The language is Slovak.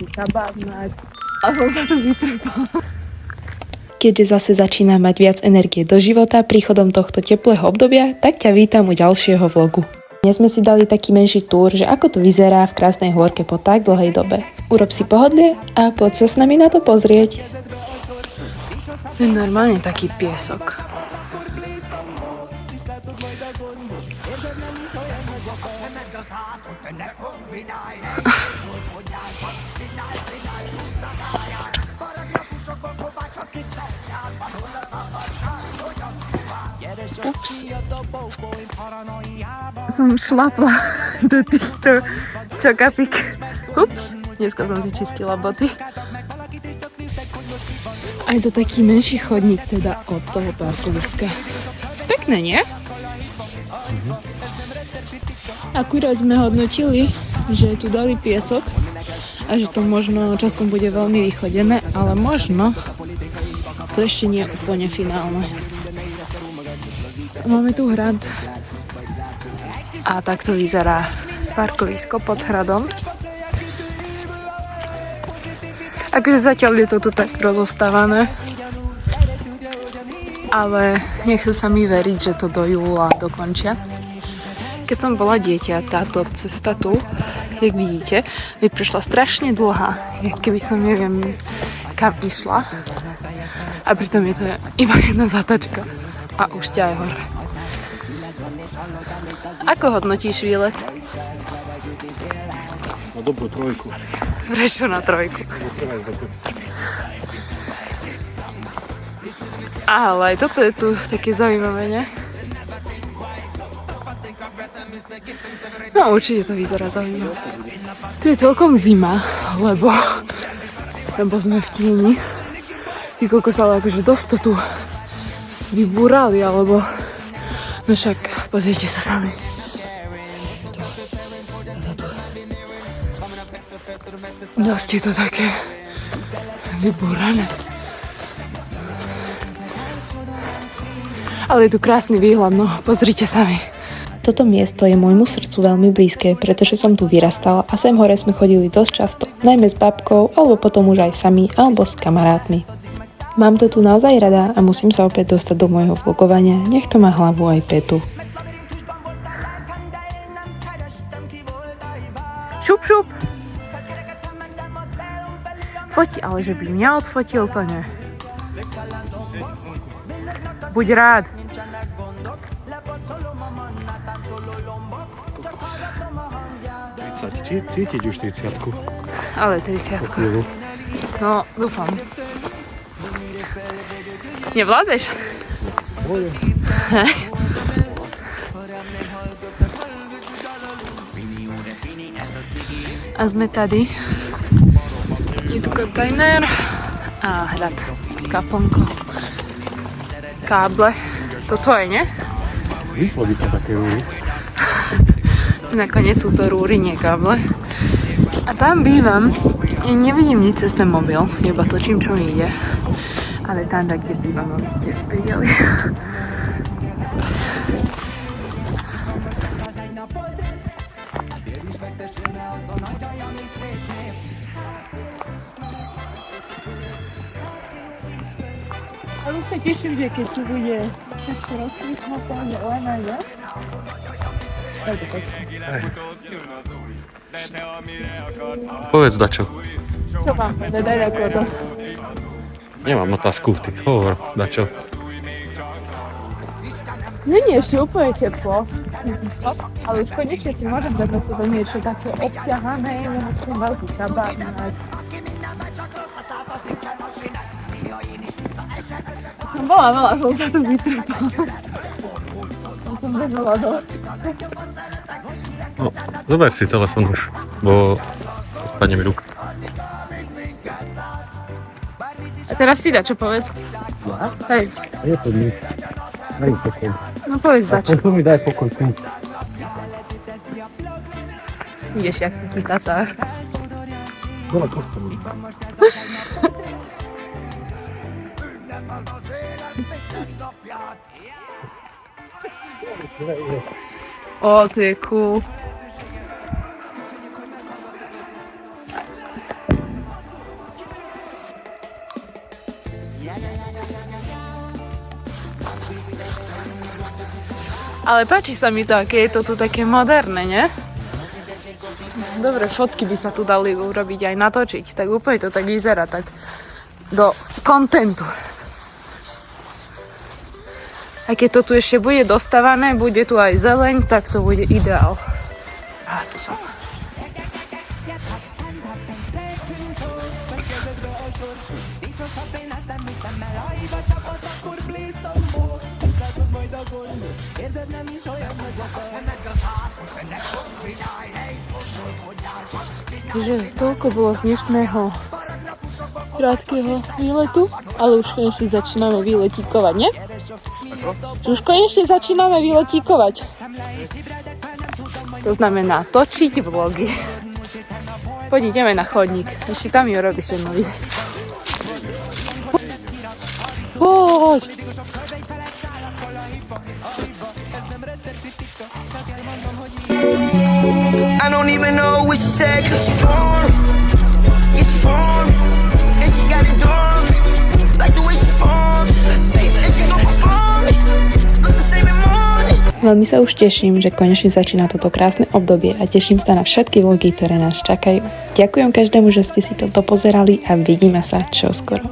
veľký kabát mať. A som sa tu vytrpala. Keďže zase začína mať viac energie do života príchodom tohto teplého obdobia, tak ťa vítam u ďalšieho vlogu. Dnes sme si dali taký menší túr, že ako to vyzerá v krásnej hôrke po tak dlhej dobe. Urob si pohodlie a poď sa s nami na to pozrieť. To je normálne taký piesok. Ups. Som šlapla do týchto čokapik. Ups. Dneska som si čistila boty. Aj to taký menší chodník teda od toho parkoviska. Pekné, nie? Akurát sme hodnotili, že tu dali piesok a že to možno časom bude veľmi vychodené, ale možno to ešte nie je úplne finálne. Máme tu hrad a takto vyzerá parkovisko pod hradom. Akože zatiaľ je to tu tak rozostávané, ale nechce sa mi veriť, že to do júla dokončia. Keď som bola dieťa, táto cesta tu, jak vidíte, by prišla strašne dlhá, keby som neviem kam išla. A pritom je to iba jedna zatačka. A už ťa aj hore. Ako hodnotíš výlet? Na dobrú trojku. Prečo na trojku? Ale aj toto je tu také zaujímavé, ne? No určite to vyzerá zaujímavé. Tu je celkom zima, lebo sme v tieni. Ty kokos, ale akože dosť to tu vybúrali, alebo no však pozrite sa sami. Dosť je to také vybúrané. Ale je tu krásny výhľad, no pozrite sami. Toto miesto je môjmu srdcu veľmi blízke, pretože som tu vyrastala a sem hore sme chodili dosť často, najmä s babkou, alebo potom už aj sami, alebo s kamarátmi. Mám to tu naozaj rada a musím sa opäť dostať do môjho vlogovania, nech to má hlavu aj petu. Šup, šup! Foti, ale že by mňa odfotil, to nie. Buď rád. Cítiť už 30-ku. Ale 30-ku. No, dúfam. Nevlázeš? A sme tady. Je tu kontajner a hrad s kaplnkou. Káble. To tvoje, nie? Vyplovíte také rúry. Nakoniec sú to rúry, nie káble. A tam bývam. Ja nevidím nič cez ten mobil, iba točím, čo mi ide. Ale tam tak, kde bývam, aby ste videli. Ale už sa teším, že keď tu bude všetko rozkvitnuté, len aj ja. Povedz dačo. Čo mám povedať, daj ako otázku. Nemám otázku, ty hovor, dačo. Nie, ešte úplne teplo. Ale už konečne si môžem dať na sebe niečo také obťahané, nemusím veľký kabát mať. Som bola veľa, som sa tu vytrpala. Som bežala do... No, zober si telefon už, bo spadne mi ruka. A teraz ty dačo povedz. Ja? Hej. Je to mi. Daj pokoj. No povedz dačo. To mi daj pokoj. Ideš jak taký tatár. Dole kostolí. O, to je cool. Ale páči sa mi to, aké je to tu také moderné, nie? Dobre, fotky by sa tu dali urobiť aj natočiť. Tak úplne to tak vyzerá, tak do kontentu. A keď to tu ešte bude dostávané, bude tu aj zeleň, tak to bude ideál. A tu som. Takže toľko bolo z dnešného krátkeho výletu, ale už konečne začíname výletíkovať, nie? Už konečne začíname výletíkovať. To znamená točiť vlogy. Poď, ideme na chodník. Ešte tam ju robíš jedno video. Poď! I don't even know what she said, cause she foreign. Yeah, she foreign. And she got it done. Like the way she formed. And she gon' perform it. Look the same in morning. Veľmi sa už teším, že konečne začína toto krásne obdobie a teším sa na všetky vlogy, ktoré nás čakajú. Ďakujem každému, že ste si toto pozerali a vidíme sa čoskoro.